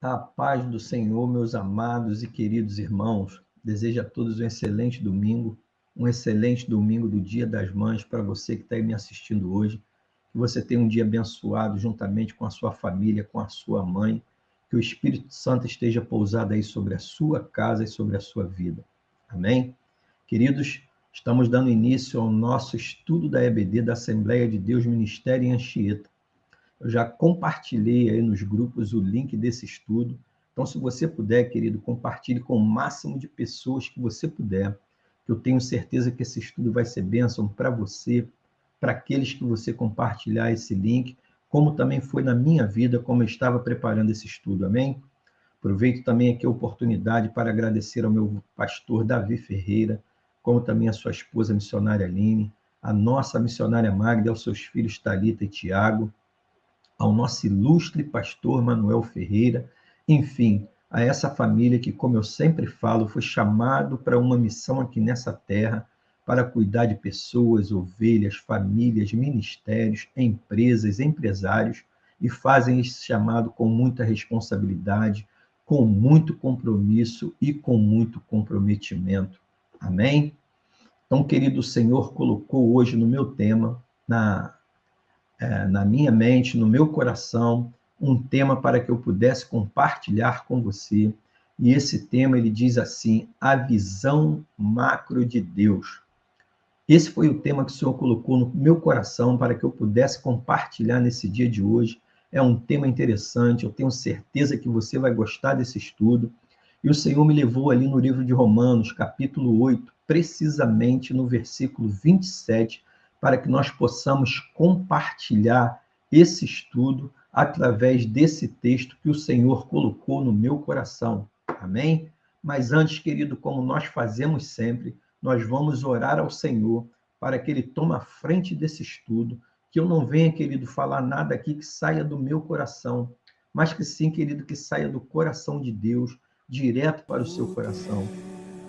A paz do Senhor, meus amados e queridos irmãos. Desejo a todos um excelente domingo do Dia das Mães para você que está aí me assistindo hoje. Que você tenha um dia abençoado juntamente com a sua família, com a sua mãe. Que o Espírito Santo esteja pousado aí sobre a sua casa e sobre a sua vida. Amém? Queridos, estamos dando início ao nosso estudo da EBD, da Assembleia de Deus Ministério em Anchieta. Eu já compartilhei aí nos grupos o link desse estudo. Então, se você puder, querido, compartilhe com o máximo de pessoas que você puder, que eu tenho certeza que esse estudo vai ser bênção para você, para aqueles que você compartilhar esse link, como também foi na minha vida, como eu estava preparando esse estudo, amém? Aproveito também aqui a oportunidade para agradecer ao meu pastor Davi Ferreira, como também a sua esposa missionária Aline, a nossa missionária Magda, aos seus filhos Thalita e Tiago, ao nosso ilustre pastor Manuel Ferreira, enfim, a essa família que, como eu sempre falo, foi chamado para uma missão aqui nessa terra, para cuidar de pessoas, ovelhas, famílias, ministérios, empresas, empresários, e fazem esse chamado com muita responsabilidade, com muito compromisso e com muito comprometimento. Amém? Então, querido, o Senhor colocou hoje no meu tema, na minha mente, no meu coração, um tema para que eu pudesse compartilhar com você. E esse tema, ele diz assim, a visão macro de Deus. Esse foi o tema que o Senhor colocou no meu coração para que eu pudesse compartilhar nesse dia de hoje. É um tema interessante, eu tenho certeza que você vai gostar desse estudo. E o Senhor me levou ali no livro de Romanos, capítulo 8, precisamente no versículo 27, para que nós possamos compartilhar esse estudo através desse texto que o Senhor colocou no meu coração. Amém? Mas antes, querido, como nós fazemos sempre, nós vamos orar ao Senhor para que Ele tome a frente desse estudo, que eu não venha, querido, falar nada aqui que saia do meu coração, mas que sim, querido, que saia do coração de Deus, direto para o seu coração.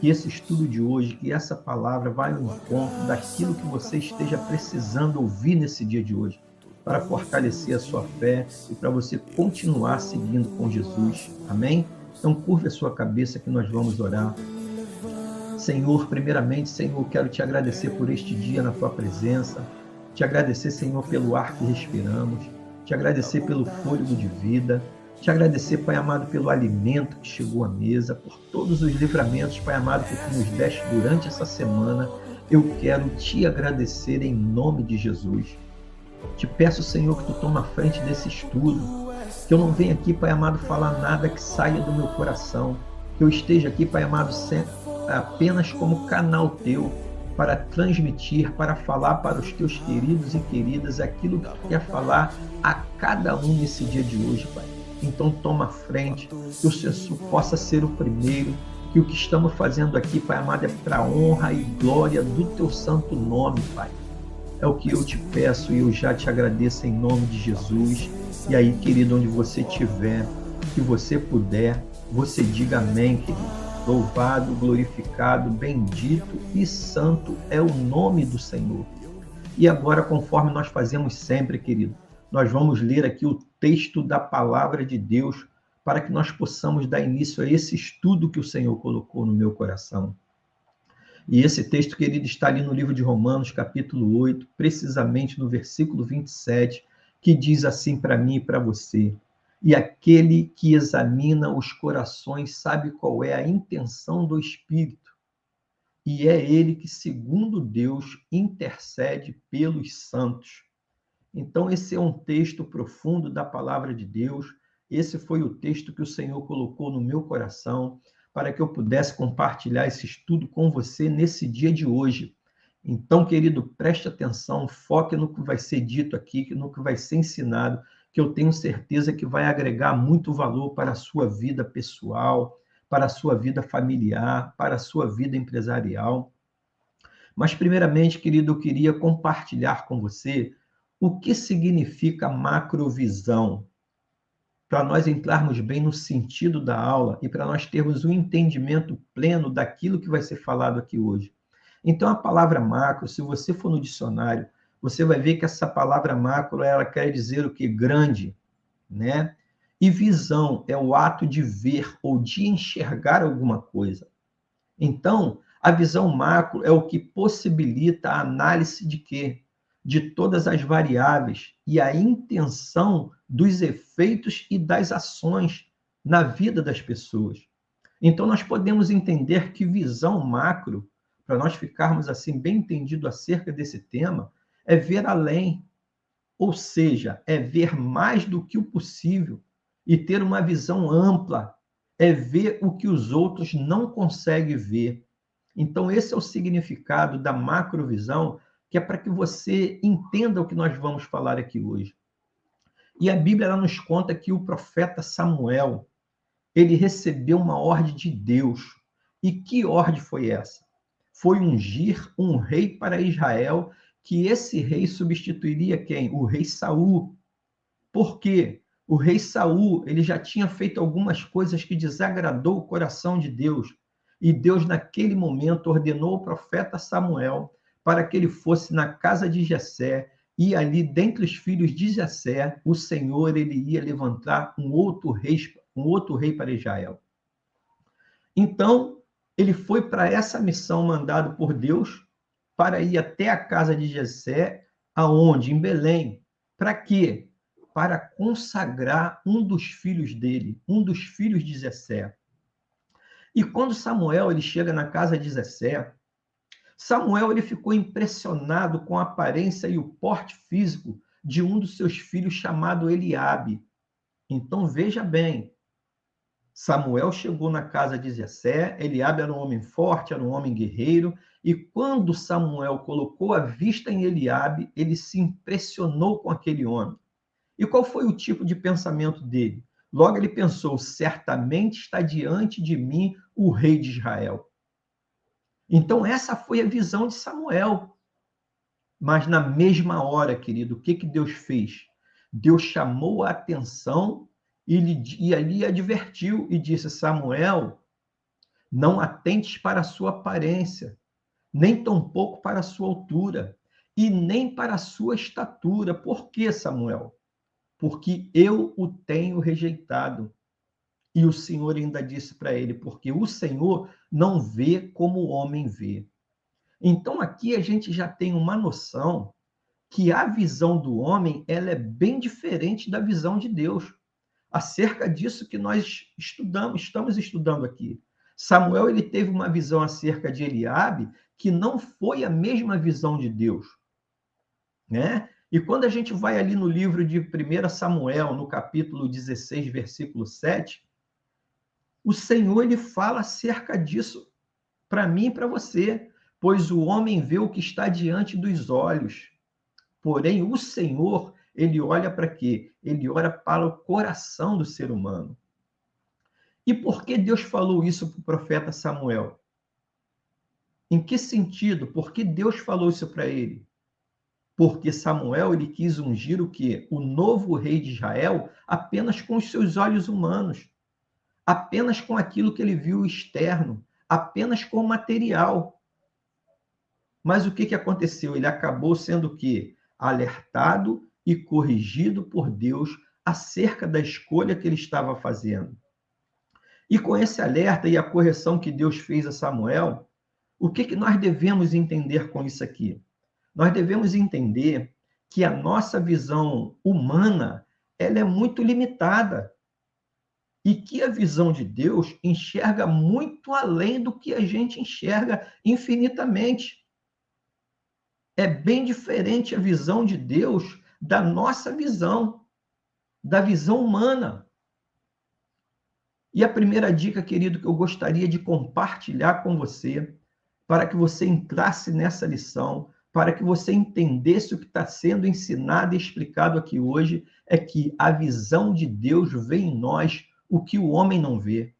Que esse estudo de hoje, que essa palavra vai ao encontro daquilo que você esteja precisando ouvir nesse dia de hoje, para fortalecer a sua fé e para você continuar seguindo com Jesus. Amém? Então, curva a sua cabeça que nós vamos orar. Senhor, primeiramente, Senhor, quero te agradecer por este dia na tua presença, te agradecer, Senhor, pelo ar que respiramos, te agradecer pelo fôlego de vida, te agradecer, Pai amado, pelo alimento que chegou à mesa, por todos os livramentos, Pai amado, que tu nos deste durante essa semana. Eu quero te agradecer em nome de Jesus. Te peço, Senhor, que tu tome a frente desse estudo, que eu não venha aqui, Pai amado, falar nada que saia do meu coração, que eu esteja aqui, Pai amado, apenas como canal teu, para transmitir, para falar para os teus queridos e queridas aquilo que tu quer falar a cada um nesse dia de hoje, Pai. Então toma a frente, que o Senhor possa ser o primeiro, que o que estamos fazendo aqui, Pai amado, é para a honra e glória do teu santo nome, Pai. É o que eu te peço e eu já te agradeço em nome de Jesus. E aí, querido, onde você estiver, que você puder, você diga amém, querido. Louvado, glorificado, bendito e santo é o nome do Senhor. E agora, conforme nós fazemos sempre, querido, nós vamos ler aqui o texto da palavra de Deus para que nós possamos dar início a esse estudo que o Senhor colocou no meu coração. E esse texto, querido, está ali no livro de Romanos, capítulo 8, precisamente no versículo 27, que diz assim para mim e para você: e aquele que examina os corações sabe qual é a intenção do Espírito, e é ele que, segundo Deus, intercede pelos santos. Então, esse é um texto profundo da palavra de Deus. Esse foi o texto que o Senhor colocou no meu coração para que eu pudesse compartilhar esse estudo com você nesse dia de hoje. Então, querido, preste atenção, foque no que vai ser dito aqui, no que vai ser ensinado, que eu tenho certeza que vai agregar muito valor para a sua vida pessoal, para a sua vida familiar, para a sua vida empresarial. Mas, primeiramente, querido, eu queria compartilhar com você o que significa macrovisão, para nós entrarmos bem no sentido da aula e para nós termos um entendimento pleno daquilo que vai ser falado aqui hoje. Então, a palavra macro, se você for no dicionário, você vai ver que essa palavra macro, ela quer dizer o que? Grande, né? E visão é o ato de ver ou de enxergar alguma coisa. Então, a visão macro é o que possibilita a análise de quê? De todas as variáveis e a intenção dos efeitos e das ações na vida das pessoas. Então, nós podemos entender que visão macro, para nós ficarmos assim bem entendido acerca desse tema, é ver além, ou seja, é ver mais do que o possível e ter uma visão ampla, é ver o que os outros não conseguem ver. Então, esse é o significado da macrovisão, que é para que você entenda o que nós vamos falar aqui hoje. E a Bíblia ela nos conta que o profeta Samuel, ele recebeu uma ordem de Deus. E que ordem foi essa? Foi ungir um rei para Israel, que esse rei substituiria quem? O rei Saul. Por quê? O rei Saul, ele já tinha feito algumas coisas que desagradou o coração de Deus. E Deus, naquele momento, ordenou o profeta Samuel para que ele fosse na casa de Jessé, e ali, dentre os filhos de Jessé, o Senhor ele ia levantar um outro rei para Israel. Então, ele foi para essa missão mandado por Deus para ir até a casa de Jessé, aonde? Em Belém. Para quê? Para consagrar um dos filhos dele, um dos filhos de Jessé. E quando Samuel ele chega na casa de Jessé, Samuel ele ficou impressionado com a aparência e o porte físico de um dos seus filhos chamado Eliabe. Então veja bem, Samuel chegou na casa de Jessé, Eliabe era um homem forte, era um homem guerreiro, e quando Samuel colocou a vista em Eliabe, ele se impressionou com aquele homem. E qual foi o tipo de pensamento dele? Logo ele pensou, certamente está diante de mim o rei de Israel. Então essa foi a visão de Samuel. Mas na mesma hora, querido, o que Deus fez? Deus chamou a atenção e ali advertiu e disse, Samuel, não atentes para a sua aparência, nem tampouco para a sua altura, e nem para a sua estatura. Por que, Samuel? Porque eu o tenho rejeitado. E o Senhor ainda disse para ele, porque o Senhor não vê como o homem vê. Então aqui a gente já tem uma noção que a visão do homem ela é bem diferente da visão de Deus. Acerca disso que nós estamos estudando aqui. Samuel ele teve uma visão acerca de Eliabe que não foi a mesma visão de Deus, né? E quando a gente vai ali no livro de 1 Samuel, no capítulo 16, versículo 7, o Senhor ele fala acerca disso para mim e para você, pois o homem vê o que está diante dos olhos, porém o Senhor, ele olha para quê? Ele olha para o coração do ser humano. E por que Deus falou isso para o profeta Samuel? Em que sentido? Por que Deus falou isso para ele? Porque Samuel ele quis ungir o quê? O novo rei de Israel apenas com os seus olhos humanos, apenas com aquilo que ele viu externo, apenas com o material. Mas o que aconteceu? Ele acabou sendo o quê? Alertado e corrigido por Deus acerca da escolha que ele estava fazendo. E com esse alerta e a correção que Deus fez a Samuel, o que nós devemos entender com isso aqui? Nós devemos entender que a nossa visão humana ela é muito limitada e que a visão de Deus enxerga muito além do que a gente enxerga infinitamente. É bem diferente a visão de Deus da nossa visão, da visão humana. E a primeira dica, querido, que eu gostaria de compartilhar com você, para que você entrasse nessa lição, para que você entendesse o que está sendo ensinado e explicado aqui hoje, é que a visão de Deus vê em nós o que o homem não vê.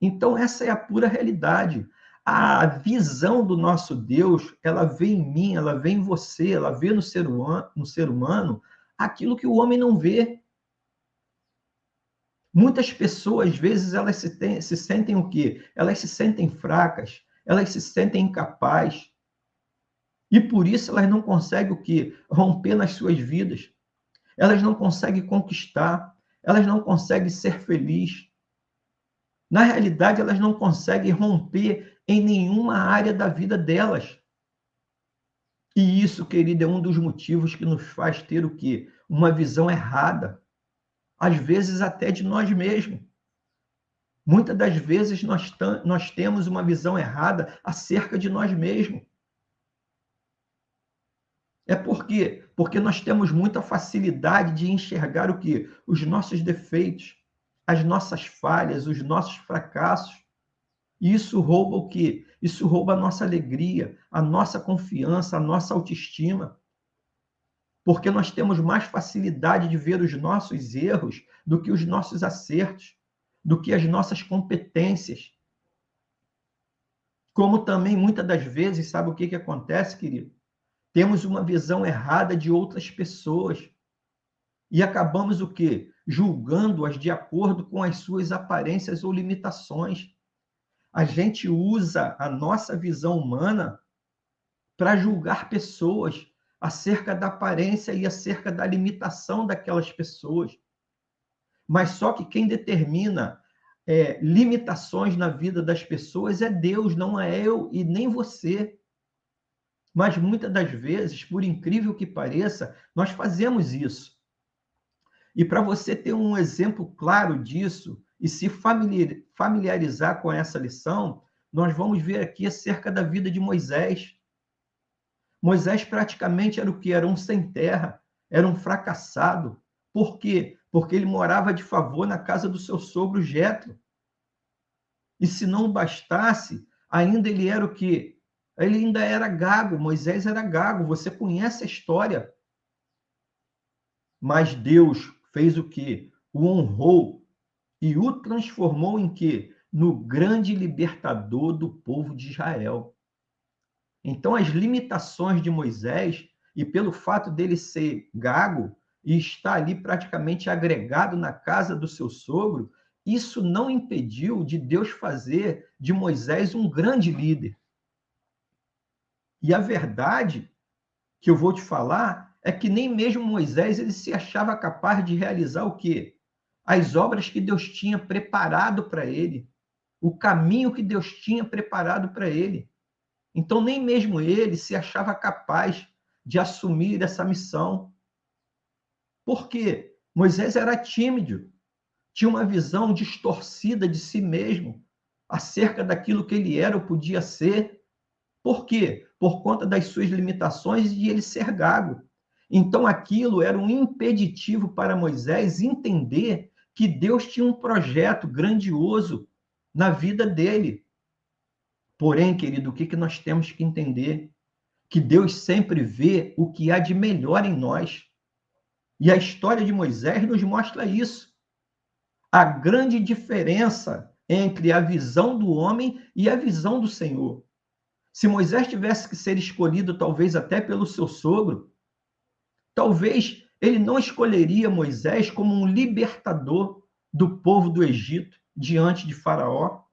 Então, essa é a pura realidade. A visão do nosso Deus, ela vê em mim, ela vê em você, ela vê no ser humano aquilo que o homem não vê. Muitas pessoas, às vezes, elas se sentem o quê? Elas se sentem fracas, elas se sentem incapazes. E por isso elas não conseguem o quê? Romper nas suas vidas. Elas não conseguem conquistar. elas não conseguem ser felizes. Na realidade, elas não conseguem romper em nenhuma área da vida delas. E isso, querido, é um dos motivos que nos faz ter o quê? Uma visão errada, às vezes até de nós mesmos. Muitas das vezes nós temos uma visão errada acerca de nós mesmos. É por quê? Porque nós temos muita facilidade de enxergar o quê? Os nossos defeitos, as nossas falhas, os nossos fracassos. E isso rouba o quê? Isso rouba a nossa alegria, a nossa confiança, a nossa autoestima. Porque nós temos mais facilidade de ver os nossos erros do que os nossos acertos, do que as nossas competências. Como também, muitas das vezes, sabe o que acontece, querido? Temos uma visão errada de outras pessoas e acabamos o quê? Julgando-as de acordo com as suas aparências ou limitações. A gente usa a nossa visão humana para julgar pessoas acerca da aparência e acerca da limitação daquelas pessoas. Mas só que quem determina limitações na vida das pessoas é Deus, não é eu e nem você. Mas muitas das vezes, por incrível que pareça, nós fazemos isso. E para você ter um exemplo claro disso e se familiarizar com essa lição, nós vamos ver aqui acerca da vida de Moisés. Moisés praticamente era o que? Era um sem terra, era um fracassado. Por quê? Porque ele morava de favor na casa do seu sogro Jetro. E se não bastasse, ainda ele era o quê? Ele ainda era gago, Moisés era gago, você conhece a história. Mas Deus fez o quê? O honrou e o transformou em quê? No grande libertador do povo de Israel. Então, as limitações de Moisés, e pelo fato dele ser gago e estar ali praticamente agregado na casa do seu sogro, isso não impediu de Deus fazer de Moisés um grande líder. E a verdade que eu vou te falar é que nem mesmo Moisés ele se achava capaz de realizar o quê? As obras que Deus tinha preparado para ele, o caminho que Deus tinha preparado para ele. Então, nem mesmo ele se achava capaz de assumir essa missão. Por quê? Moisés era tímido, tinha uma visão distorcida de si mesmo, acerca daquilo que ele era ou podia ser. Por quê? Por conta das suas limitações e de ele ser gago. Então, aquilo era um impeditivo para Moisés entender que Deus tinha um projeto grandioso na vida dele. Porém, querido, o que nós temos que entender? Que Deus sempre vê o que há de melhor em nós. E a história de Moisés nos mostra isso. A grande diferença entre a visão do homem e a visão do Senhor. Se Moisés tivesse que ser escolhido, talvez até pelo seu sogro, talvez ele não escolheria Moisés como um libertador do povo do Egito diante de Faraó.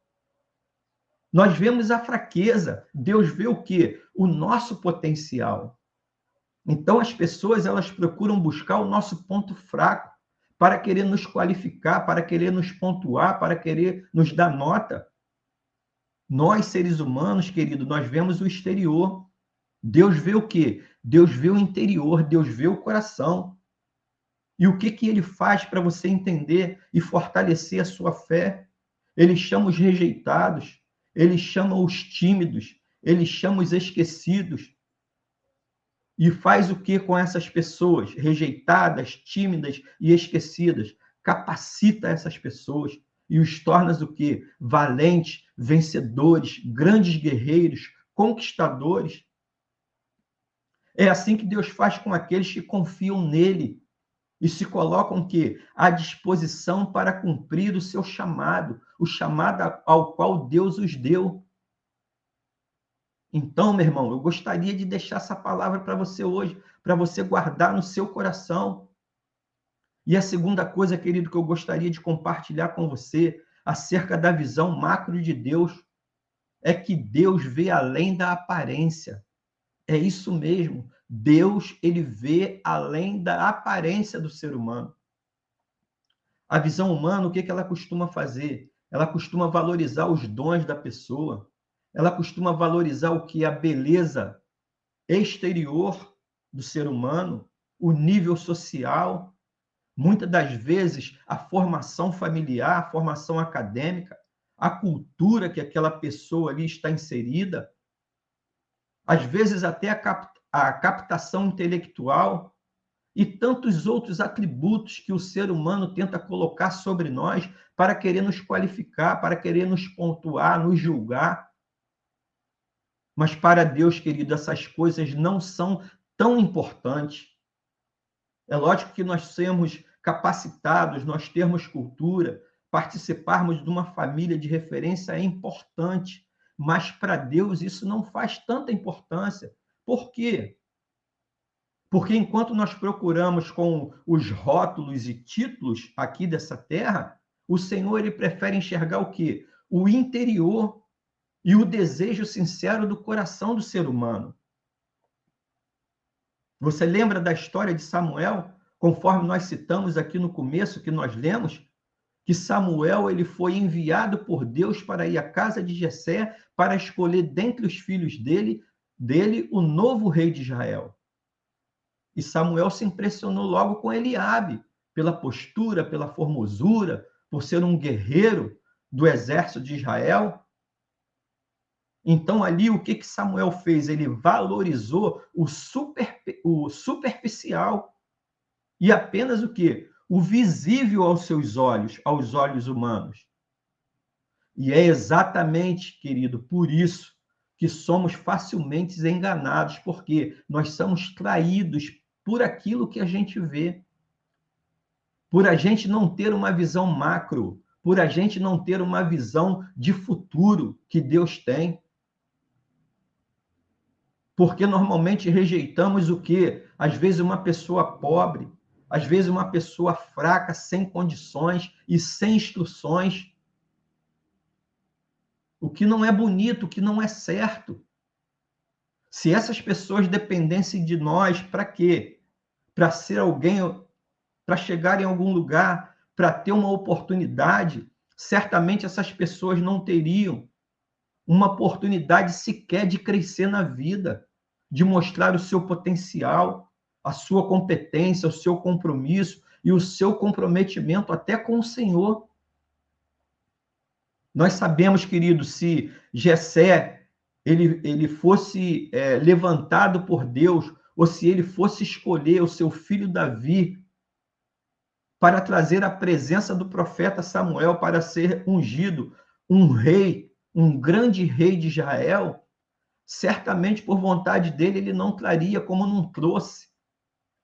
Nós vemos a fraqueza, Deus vê o quê? O nosso potencial. Então as pessoas elas procuram buscar o nosso ponto fraco para querer nos qualificar, para querer nos pontuar, para querer nos dar nota. Nós, seres humanos, querido, nós vemos o exterior. Deus vê o quê? Deus vê o interior, Deus vê o coração. E o que ele faz para você entender e fortalecer a sua fé? Ele chama os rejeitados, ele chama os tímidos, ele chama os esquecidos. E faz o que com essas pessoas rejeitadas, tímidas e esquecidas? Capacita essas pessoas e os torna o quê? Valentes, vencedores, grandes guerreiros, conquistadores. É assim que Deus faz com aqueles que confiam nele e se colocam que à disposição para cumprir o seu chamado, o chamado ao qual Deus os deu. Então, meu irmão, eu gostaria de deixar essa palavra para você hoje, para você guardar no seu coração. E a segunda coisa, querido, que eu gostaria de compartilhar com você acerca da visão macro de Deus é que Deus vê além da aparência. É isso mesmo. Deus, ele vê além da aparência do ser humano. A visão humana, o que ela costuma fazer? Ela costuma valorizar os dons da pessoa, ela costuma valorizar o que? A beleza exterior do ser humano, o nível social, muitas das vezes a formação familiar, a formação acadêmica, a cultura que aquela pessoa ali está inserida, às vezes até a captação intelectual e tantos outros atributos que o ser humano tenta colocar sobre nós para querer nos qualificar, para querer nos pontuar, nos julgar. Mas para Deus, querido, essas coisas não são tão importantes. É lógico que nós sermos capacitados, nós termos cultura, participarmos de uma família de referência é importante, mas para Deus isso não faz tanta importância. Por quê? Porque enquanto nós procuramos com os rótulos e títulos aqui dessa terra, o Senhor ele prefere enxergar o quê? O interior e o desejo sincero do coração do ser humano. Você lembra da história de Samuel, conforme nós citamos aqui no começo, que nós lemos, que Samuel ele foi enviado por Deus para ir à casa de Jessé para escolher dentre os filhos dele o novo rei de Israel. E Samuel se impressionou logo com Eliabe, pela postura, pela formosura, por ser um guerreiro do exército de Israel. Então, ali, o que Samuel fez? Ele valorizou o superficial e apenas o quê? O visível aos seus olhos, aos olhos humanos. E é exatamente, querido, por isso que somos facilmente enganados, porque nós somos traídos por aquilo que a gente vê, por a gente não ter uma visão macro, por a gente não ter uma visão de futuro que Deus tem. Porque normalmente rejeitamos o quê? Às vezes uma pessoa pobre, às vezes uma pessoa fraca, sem condições e sem instruções. O que não é bonito, o que não é certo. Se essas pessoas dependessem de nós, para quê? Para ser alguém, para chegar em algum lugar, para ter uma oportunidade, certamente essas pessoas não teriam uma oportunidade sequer de crescer na vida, de mostrar o seu potencial, a sua competência, o seu compromisso e o seu comprometimento até com o Senhor. Nós sabemos, querido, se Jessé ele fosse levantado por Deus, ou se ele fosse escolher o seu filho Davi para trazer a presença do profeta Samuel para ser ungido, um rei, um grande rei de Israel, certamente por vontade dele ele não traria como não trouxe.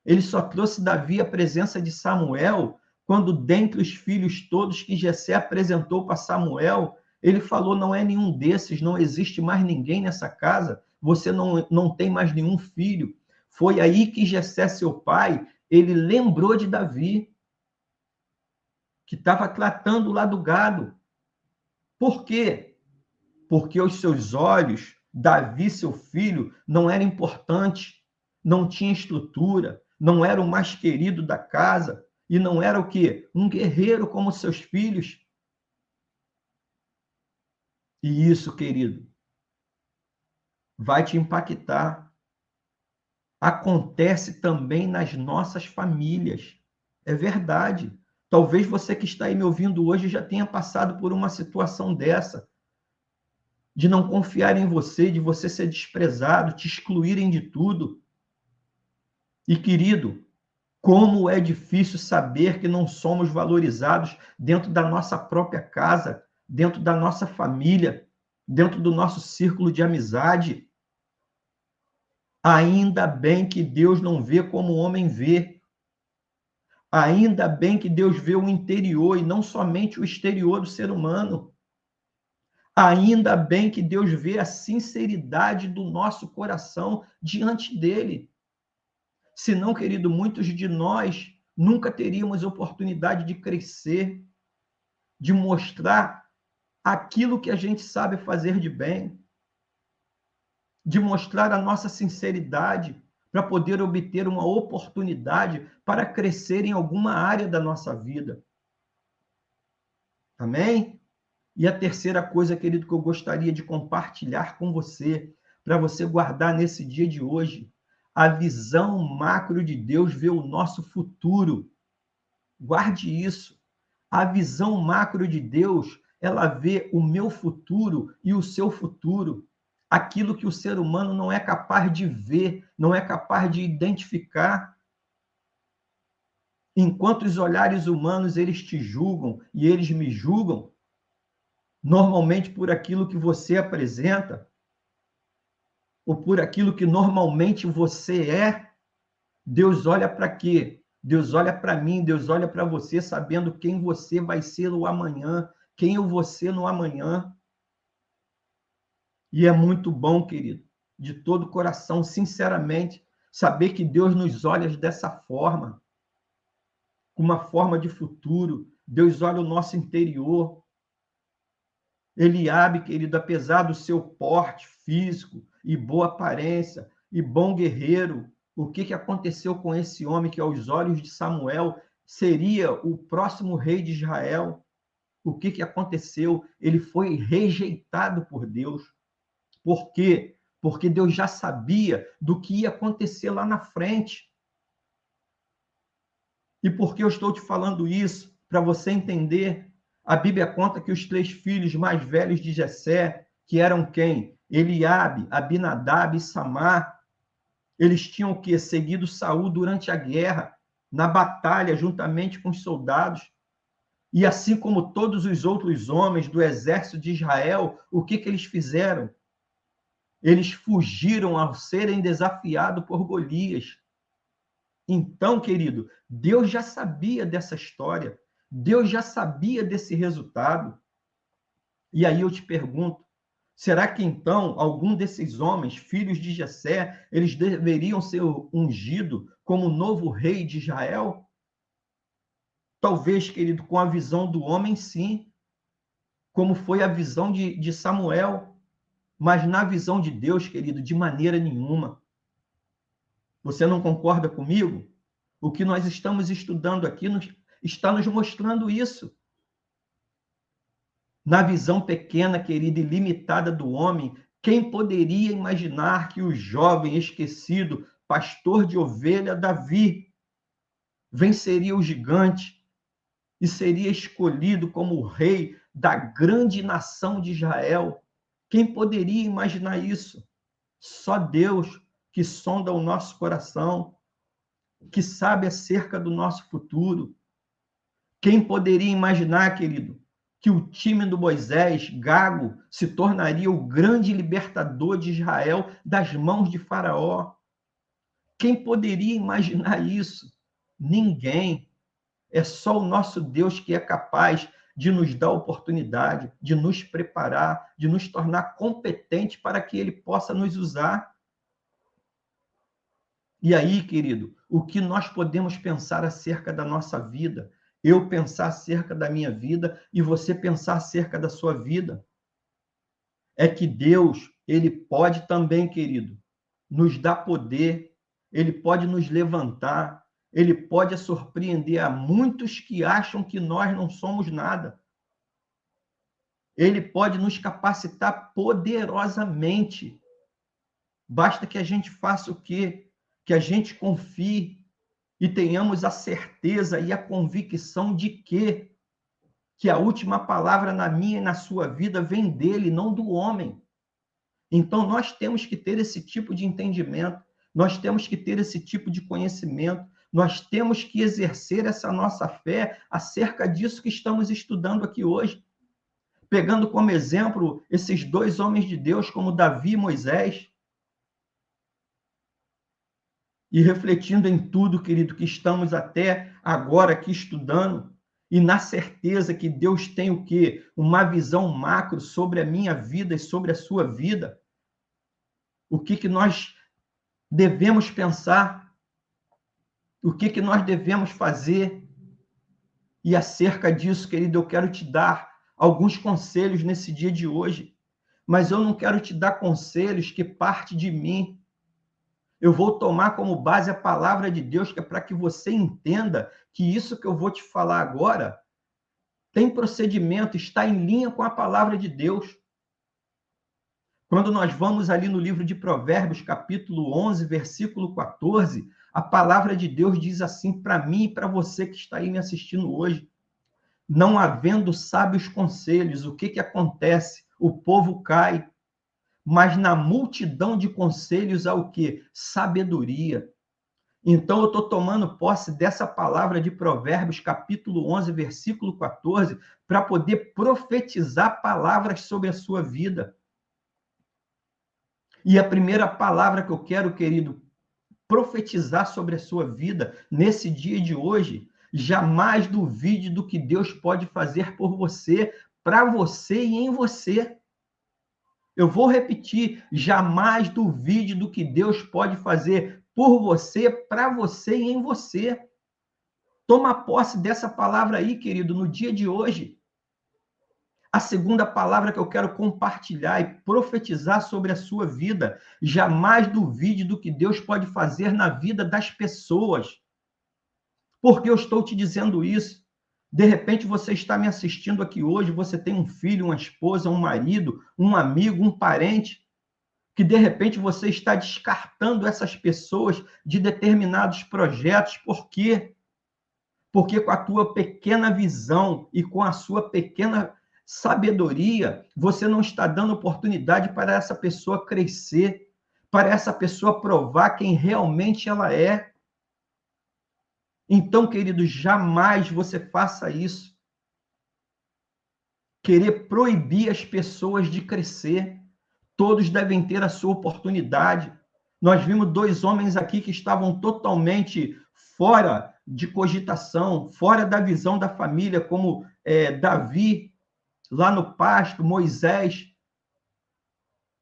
Ele só trouxe Davi à presença de Samuel quando dentre os filhos todos que Jessé apresentou para Samuel, ele falou, não é nenhum desses, não existe mais ninguém nessa casa, você não tem mais nenhum filho. Foi aí que Jessé, seu pai, ele lembrou de Davi, que estava tratando lá do gado. Por quê? Porque aos seus olhos, Davi, seu filho, não era importante, não tinha estrutura, não era o mais querido da casa, e não era o quê? Um guerreiro como seus filhos. E isso, querido, vai te impactar. Acontece também nas nossas famílias. É verdade. Talvez você que está aí me ouvindo hoje já tenha passado por uma situação dessa, de não confiar em você, de você ser desprezado, te excluírem de tudo. E, querido, como é difícil saber que não somos valorizados dentro da nossa própria casa, dentro da nossa família, dentro do nosso círculo de amizade. Ainda bem que Deus não vê como o homem vê. Ainda bem que Deus vê o interior e não somente o exterior do ser humano. Ainda bem que Deus vê a sinceridade do nosso coração diante dele. Senão, querido, muitos de nós nunca teríamos oportunidade de crescer, de mostrar aquilo que a gente sabe fazer de bem, de mostrar a nossa sinceridade para poder obter uma oportunidade para crescer em alguma área da nossa vida. Amém? E a terceira coisa, querido, que eu gostaria de compartilhar com você, para você guardar nesse dia de hoje, a visão macro de Deus vê o nosso futuro. Guarde isso. A visão macro de Deus, ela vê o meu futuro e o seu futuro. Aquilo que o ser humano não é capaz de ver, não é capaz de identificar. Enquanto os olhares humanos, eles te julgam e eles me julgam, normalmente por aquilo que você apresenta, ou por aquilo que normalmente você é, Deus olha para quê? Deus olha para mim, Deus olha para você, sabendo quem você vai ser no amanhã, quem eu vou ser no amanhã. E é muito bom, querido, de todo o coração, sinceramente, saber que Deus nos olha dessa forma, com uma forma de futuro. Deus olha o nosso interior. Eliabe, querido, apesar do seu porte físico e boa aparência e bom guerreiro, o que aconteceu com esse homem que, aos olhos de Samuel, seria o próximo rei de Israel? O que aconteceu? Ele foi rejeitado por Deus. Por quê? Porque Deus já sabia do que ia acontecer lá na frente. E por que eu estou te falando isso? Para você entender. A Bíblia conta que os 3 filhos mais velhos de Jessé, que eram quem? Eliabe, Abinadab e Samar, eles tinham o quê? Seguido Saul durante a guerra, na batalha, juntamente com os soldados. E assim como todos os outros homens do exército de Israel, o que eles fizeram? Eles fugiram ao serem desafiados por Golias. Então, querido, Deus já sabia dessa história. Deus já sabia desse resultado. E aí eu te pergunto, será que então algum desses homens, filhos de Jessé, eles deveriam ser ungidos como novo rei de Israel? Talvez, querido, com a visão do homem, sim, como foi a visão de Samuel, mas na visão de Deus, querido, de maneira nenhuma. Você não concorda comigo? O que nós estamos estudando aqui está nos mostrando isso. Na visão pequena, querida e limitada do homem, quem poderia imaginar que o jovem esquecido, pastor de ovelha Davi, venceria o gigante e seria escolhido como o rei da grande nação de Israel? Quem poderia imaginar isso? Só Deus, que sonda o nosso coração, que sabe acerca do nosso futuro. Quem poderia imaginar, querido, que o time do Moisés, Gago, se tornaria o grande libertador de Israel das mãos de Faraó? Quem poderia imaginar isso? Ninguém. É só o nosso Deus que é capaz de nos dar oportunidade, de nos preparar, de nos tornar competentes para que Ele possa nos usar. E aí, querido, o que nós podemos pensar acerca da nossa vida? Eu pensar acerca da minha vida e você pensar acerca da sua vida. É que Deus, ele pode também, querido, nos dar poder, ele pode nos levantar, ele pode surpreender a muitos que acham que nós não somos nada. Ele pode nos capacitar poderosamente. Basta que a gente faça o quê? Que a gente confie e tenhamos a certeza e a convicção de que a última palavra na minha e na sua vida vem dele, não do homem. Então, nós temos que ter esse tipo de entendimento, nós temos que ter esse tipo de conhecimento, nós temos que exercer essa nossa fé acerca disso que estamos estudando aqui hoje. Pegando como exemplo esses 2 homens de Deus, como Davi e Moisés, e refletindo em tudo, querido, que estamos até agora aqui estudando, e na certeza que Deus tem o quê? Uma visão macro sobre a minha vida e sobre a sua vida. O que nós devemos pensar? O que nós devemos fazer? E acerca disso, querido, eu quero te dar alguns conselhos nesse dia de hoje. Mas eu não quero te dar conselhos que parte de mim. Eu vou tomar como base a palavra de Deus, que é para que você entenda que isso que eu vou te falar agora tem procedimento, está em linha com a palavra de Deus. Quando nós vamos ali no livro de Provérbios, capítulo 11, versículo 14, a palavra de Deus diz assim para mim e para você que está aí me assistindo hoje: não havendo sábios conselhos, o que acontece? O povo cai, mas na multidão de conselhos há o quê? Sabedoria. Então, eu estou tomando posse dessa palavra de Provérbios, capítulo 11, versículo 14, para poder profetizar palavras sobre a sua vida. E a primeira palavra que eu quero, querido, profetizar sobre a sua vida nesse dia de hoje: jamais duvide do que Deus pode fazer por você, para você e em você. Eu vou repetir: jamais duvide do que Deus pode fazer por você, para você e em você. Toma posse dessa palavra aí, querido, no dia de hoje. A segunda palavra que eu quero compartilhar e profetizar sobre a sua vida: jamais duvide do que Deus pode fazer na vida das pessoas. Por que eu estou te dizendo isso? De repente você está me assistindo aqui hoje, você tem um filho, uma esposa, um marido, um amigo, um parente, que de repente você está descartando essas pessoas de determinados projetos. Por quê? Porque com a tua pequena visão e com a sua pequena sabedoria, você não está dando oportunidade para essa pessoa crescer, para essa pessoa provar quem realmente ela é. Então, querido, jamais você faça isso. Querer proibir as pessoas de crescer. Todos devem ter a sua oportunidade. Nós vimos dois homens aqui que estavam totalmente fora de cogitação, fora da visão da família, como Davi, lá no pasto, Moisés,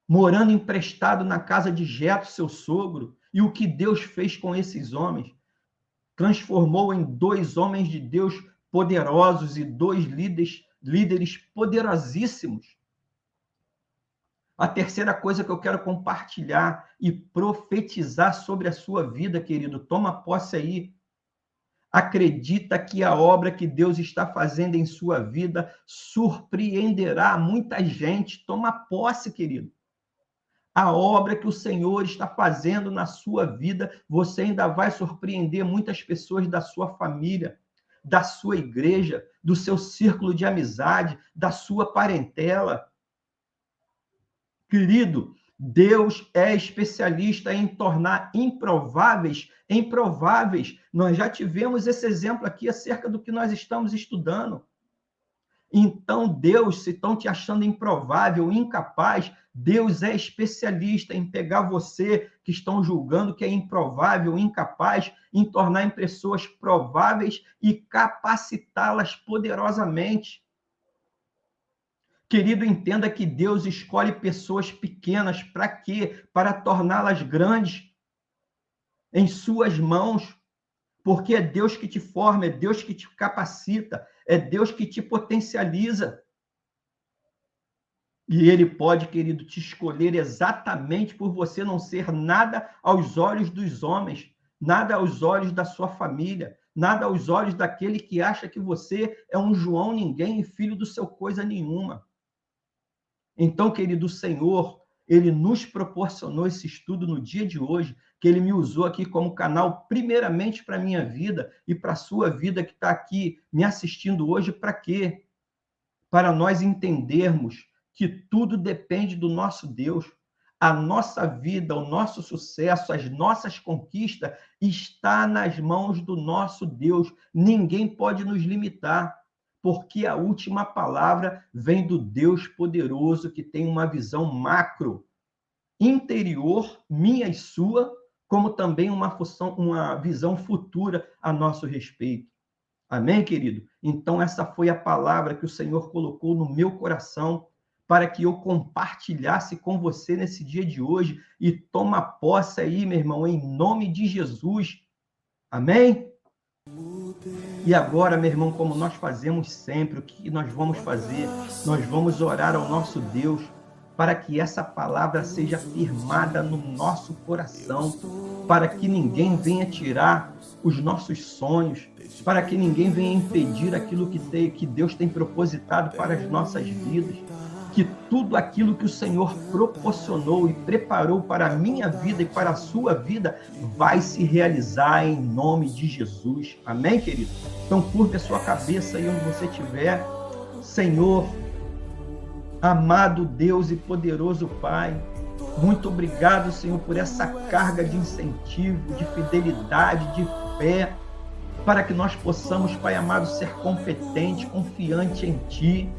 morando emprestado na casa de Jetro, seu sogro. E o que Deus fez com esses homens? Transformou em dois homens de Deus poderosos e dois líderes poderosíssimos. A terceira coisa que eu quero compartilhar e profetizar sobre a sua vida, querido, toma posse aí. Acredita que a obra que Deus está fazendo em sua vida surpreenderá muita gente. Toma posse, querido. A obra que o Senhor está fazendo na sua vida, você ainda vai surpreender muitas pessoas da sua família, da sua igreja, do seu círculo de amizade, da sua parentela. Querido, Deus é especialista em tornar improváveis em prováveis. Nós já tivemos esse exemplo aqui acerca do que nós estamos estudando. Então, Deus, se estão te achando improvável, incapaz, Deus é especialista em pegar você, que estão julgando que é improvável, incapaz, em tornar em pessoas prováveis e capacitá-las poderosamente. Querido, entenda que Deus escolhe pessoas pequenas para quê? Para torná-las grandes em suas mãos. Porque é Deus que te forma, é Deus que te capacita, é Deus que te potencializa. E Ele pode, querido, te escolher exatamente por você não ser nada aos olhos dos homens, nada aos olhos da sua família, nada aos olhos daquele que acha que você é um João ninguém e filho do seu coisa nenhuma. Então, querido, o Senhor, Ele nos proporcionou esse estudo no dia de hoje, que Ele me usou aqui como canal, primeiramente para a minha vida e para a sua vida que está aqui me assistindo hoje. Para quê? Para nós entendermos que tudo depende do nosso Deus. A nossa vida, o nosso sucesso, as nossas conquistas está nas mãos do nosso Deus. Ninguém pode nos limitar, porque a última palavra vem do Deus poderoso, que tem uma visão macro, interior, minha e sua, como também uma visão futura a nosso respeito. Amém, querido? Então, essa foi a palavra que o Senhor colocou no meu coração para que eu compartilhasse com você nesse dia de hoje. E toma posse aí, meu irmão, em nome de Jesus. Amém? E agora, meu irmão, como nós fazemos sempre, o que nós vamos fazer? Nós vamos orar ao nosso Deus para que essa palavra seja firmada no nosso coração, para que ninguém venha tirar os nossos sonhos, para que ninguém venha impedir aquilo que Deus tem propositado para as nossas vidas, que tudo aquilo que o Senhor proporcionou e preparou para a minha vida e para a sua vida vai se realizar em nome de Jesus. Amém, querido? Então, curva a sua cabeça aí onde você estiver. Senhor, amado Deus e poderoso Pai, muito obrigado, Senhor, por essa carga de incentivo, de fidelidade, de fé, para que nós possamos, Pai amado, ser competente, confiante em Ti,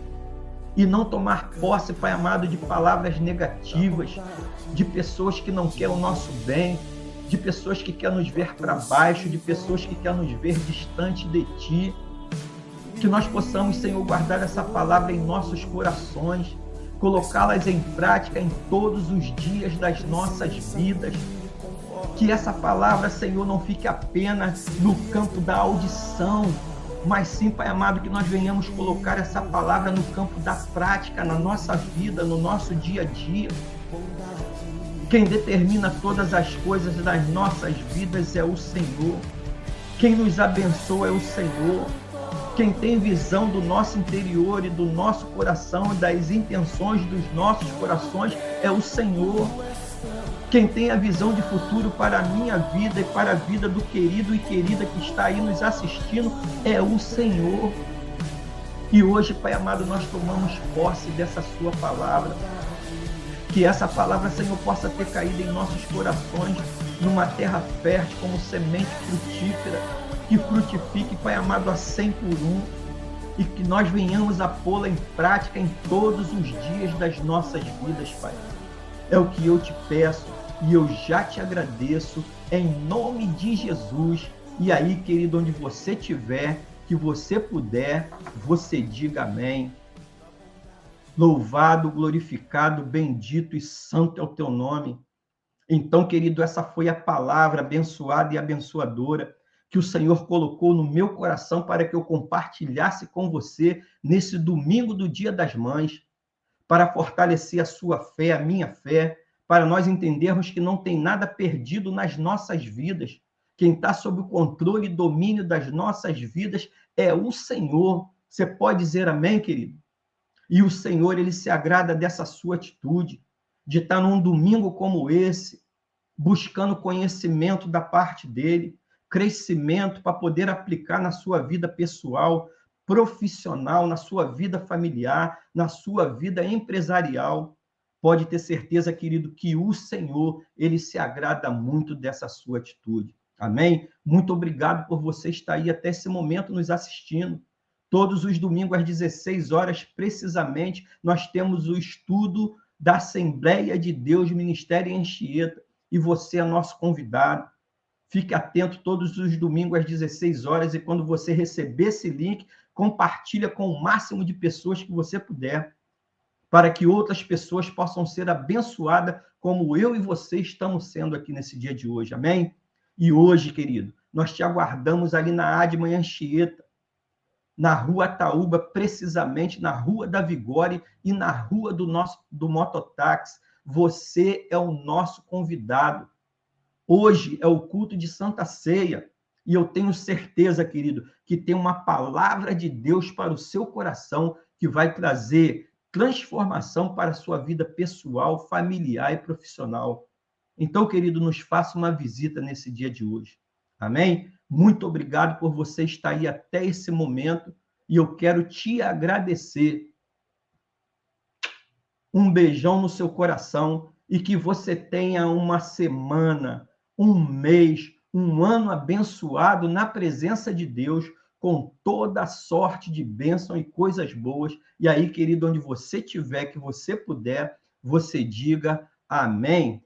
e não tomar posse, Pai amado, de palavras negativas, de pessoas que não querem o nosso bem, de pessoas que querem nos ver para baixo, de pessoas que querem nos ver distante de Ti. Que nós possamos, Senhor, guardar essa palavra em nossos corações, colocá-las em prática em todos os dias das nossas vidas. Que essa palavra, Senhor, não fique apenas no campo da audição, mas sim, Pai amado, que nós venhamos colocar essa palavra no campo da prática, na nossa vida, no nosso dia a dia. Quem determina todas as coisas das nossas vidas é o Senhor. Quem nos abençoa é o Senhor. Quem tem visão do nosso interior e do nosso coração e das intenções dos nossos corações é o Senhor. Quem tem a visão de futuro para a minha vida e para a vida do querido e querida que está aí nos assistindo é o Senhor. E hoje, Pai amado, nós tomamos posse dessa sua palavra. Que essa palavra, Senhor, possa ter caído em nossos corações numa terra fértil, como semente frutífera, que frutifique, Pai amado, a 100 por 1, e que nós venhamos a pô-la em prática em todos os dias das nossas vidas, Pai. É o que eu te peço e eu já te agradeço em nome de Jesus. E aí, querido, onde você estiver, que você puder, você diga amém. Louvado, glorificado, bendito e santo é o teu nome. Então, querido, essa foi a palavra abençoada e abençoadora que o Senhor colocou no meu coração para que eu compartilhasse com você nesse domingo do Dia das Mães, para fortalecer a sua fé, a minha fé, para nós entendermos que não tem nada perdido nas nossas vidas. Quem está sob o controle e domínio das nossas vidas é o Senhor. Você pode dizer amém, querido? E o Senhor, ele se agrada dessa sua atitude, de estar num domingo como esse, buscando conhecimento da parte dele, crescimento para poder aplicar na sua vida pessoal, profissional, na sua vida familiar, na sua vida empresarial. Pode ter certeza, querido, que o Senhor, ele se agrada muito dessa sua atitude. Amém? Muito obrigado por você estar aí até esse momento nos assistindo. Todos os domingos às 16 horas, precisamente, nós temos o estudo da Assembleia de Deus Ministério em Anchieta, e você é nosso convidado. Fique atento todos os domingos às 16 horas, e quando você receber esse link, compartilha com o máximo de pessoas que você puder, para que outras pessoas possam ser abençoadas como eu e você estamos sendo aqui nesse dia de hoje. Amém? E hoje, querido, nós te aguardamos ali na Adma em Anchieta, na Rua Ataúba, precisamente na Rua da Vigore e na Rua do Mototáxi. Você é o nosso convidado. Hoje é o culto de Santa Ceia e eu tenho certeza, querido, que tem uma palavra de Deus para o seu coração que vai trazer transformação para a sua vida pessoal, familiar e profissional. Então, querido, nos faça uma visita nesse dia de hoje. Amém? Muito obrigado por você estar aí até esse momento e eu quero te agradecer. Um beijão no seu coração e que você tenha uma semana, um mês, um ano abençoado na presença de Deus, com toda a sorte de bênção e coisas boas. E aí, querido, onde você estiver, que você puder, você diga amém.